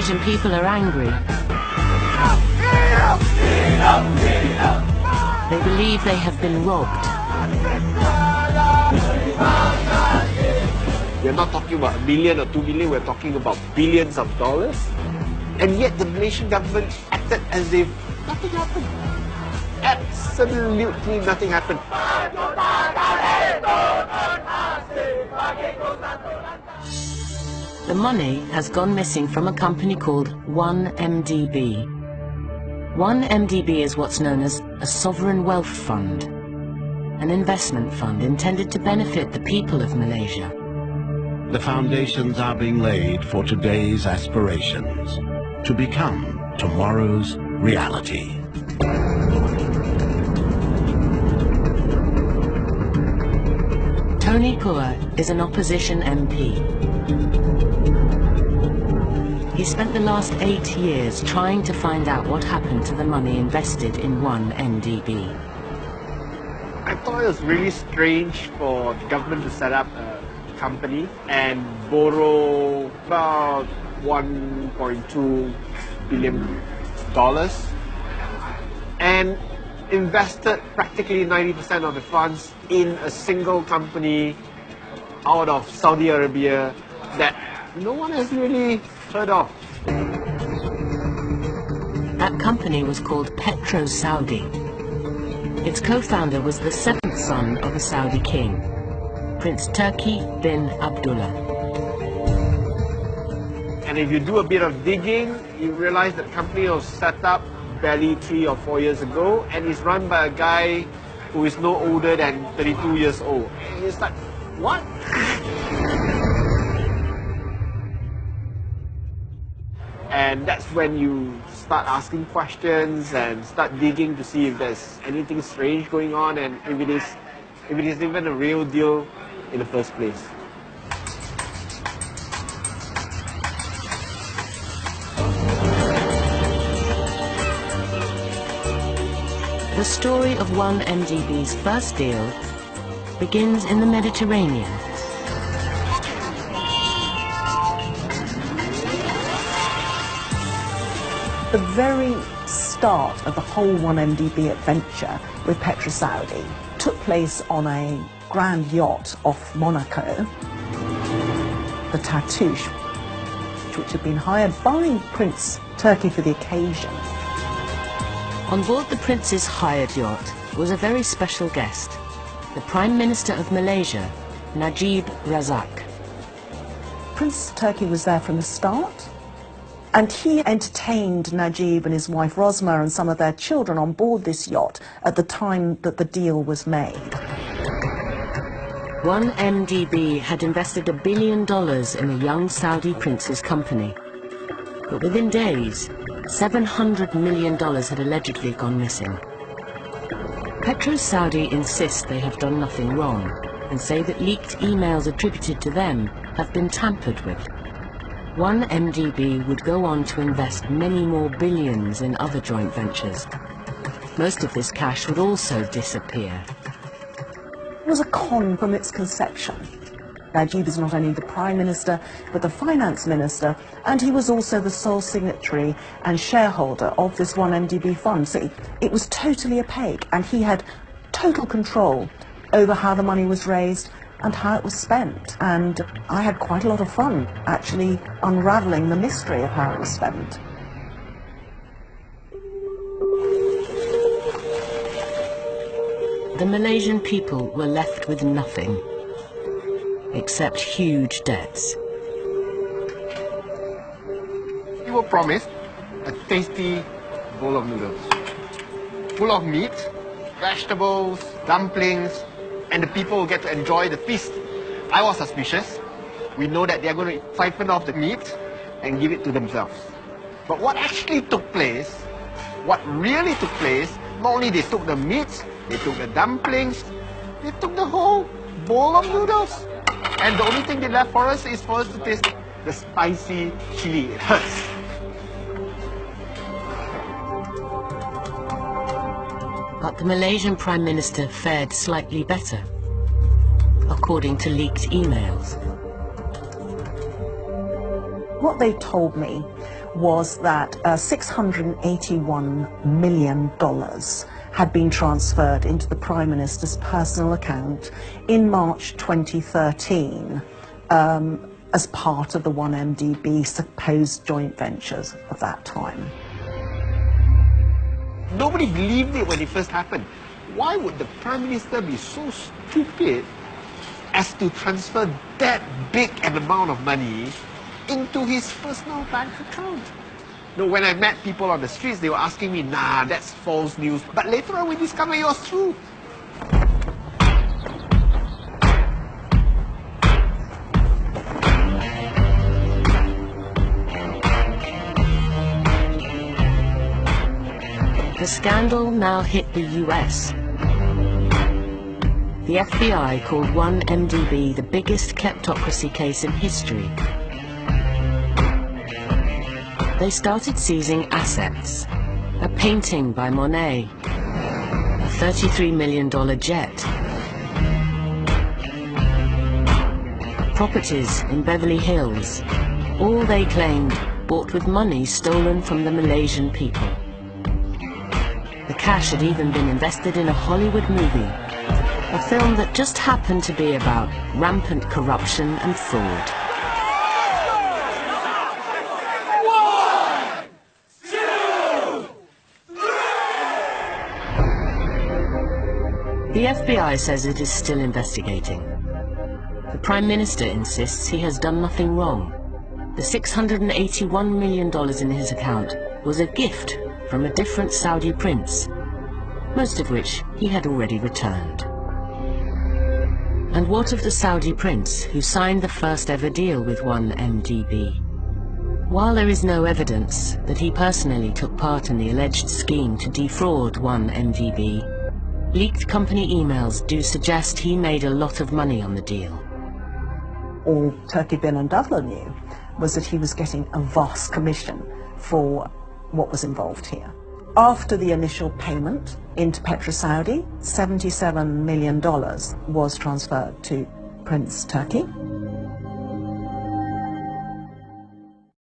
Malaysian people are angry. They believe they have been robbed. We're not talking about 1 million or 2 million, we're talking about billions of dollars. And yet the Malaysian government acted as if nothing happened. Absolutely nothing happened. The money has gone missing from a company called 1MDB. 1MDB is what's known as a sovereign wealth fund, an investment fund intended to benefit the people of Malaysia. The foundations are being laid for today's aspirations, to become tomorrow's reality. Tony Pua is an opposition MP. He spent the last 8 years trying to find out what happened to the money invested in 1MDB. I thought it was really strange for the government to set up a company and borrow about $1.2 billion and invested practically 90% of the funds in a single company out of Saudi Arabia that no one has really heard of. That company was called Petro Saudi. Its co-founder was the 7th son of a Saudi king, Prince Turki bin Abdullah. And if you do a bit of digging, you realize that the company was set up barely 3 or 4 years ago and is run by a guy who is no older than 32 years old. And it's like, what? And that's when you start asking questions and start digging to see if there's anything strange going on and if it is even a real deal in the first place. The story of 1MDB's first deal begins in the Mediterranean. The very start of the whole 1MDB adventure with Petro Saudi took place on a grand yacht off Monaco, the Tatouche, which had been hired by Prince Turki for the occasion. On board the Prince's hired yacht was a very special guest, the Prime Minister of Malaysia, Najib Razak. Prince Turki was there from the start, and he entertained Najib and his wife Rosma and some of their children on board this yacht at the time that the deal was made. 1MDB had invested $1 billion in a young Saudi prince's company, but within days, $700 million had allegedly gone missing. Petro Saudi insist they have done nothing wrong and say that leaked emails attributed to them have been tampered with. 1MDB would go on to invest many more billions in other joint ventures. Most of this cash would also disappear. It was a con from its conception. Najib is not only the Prime Minister, but the Finance Minister, and he was also the sole signatory and shareholder of this 1MDB fund. So it was totally opaque, and he had total control over how the money was raised and how it was spent. And I had quite a lot of fun actually unraveling the mystery of how it was spent. The Malaysian people were left with nothing, except huge debts. You were promised a tasty bowl of noodles, full of meat, vegetables, dumplings, and the people will get to enjoy the feast. I was suspicious. We know that they're going to siphon off the meat and give it to themselves. But what actually took place, what really took place, not only they took the meat, they took the dumplings, they took the whole bowl of noodles. And the only thing they left for us is for us to taste the spicy chili it has. But the Malaysian Prime Minister fared slightly better, according to leaked emails. What they told me was that $681 million had been transferred into the Prime Minister's personal account in March 2013 as part of the 1MDB supposed joint ventures of that time. Nobody believed it when it first happened. Why would the Prime Minister be so stupid as to transfer that big an amount of money into his personal bank account? No, when I met people on the streets, they were asking me, nah, that's false news. But later on, we discovered it was true. The scandal now hit the US. The FBI called 1MDB the biggest kleptocracy case in history. They started seizing assets: a painting by Monet, a $33 million jet, properties in Beverly Hills, all they claimed bought with money stolen from the Malaysian people. The cash had even been invested in a Hollywood movie, a film that just happened to be about rampant corruption and fraud. The FBI says it is still investigating. The Prime Minister insists he has done nothing wrong. The $681 million in his account was a gift from a different Saudi prince, most of which he had already returned. And what of the Saudi prince who signed the first ever deal with 1MDB? While there is no evidence that he personally took part in the alleged scheme to defraud 1MDB, leaked company emails do suggest he made a lot of money on the deal. All Turki Bin and Davla knew was that he was getting a vast commission for what was involved here. After the initial payment into PetroSaudi, $77 million was transferred to Prince Turki.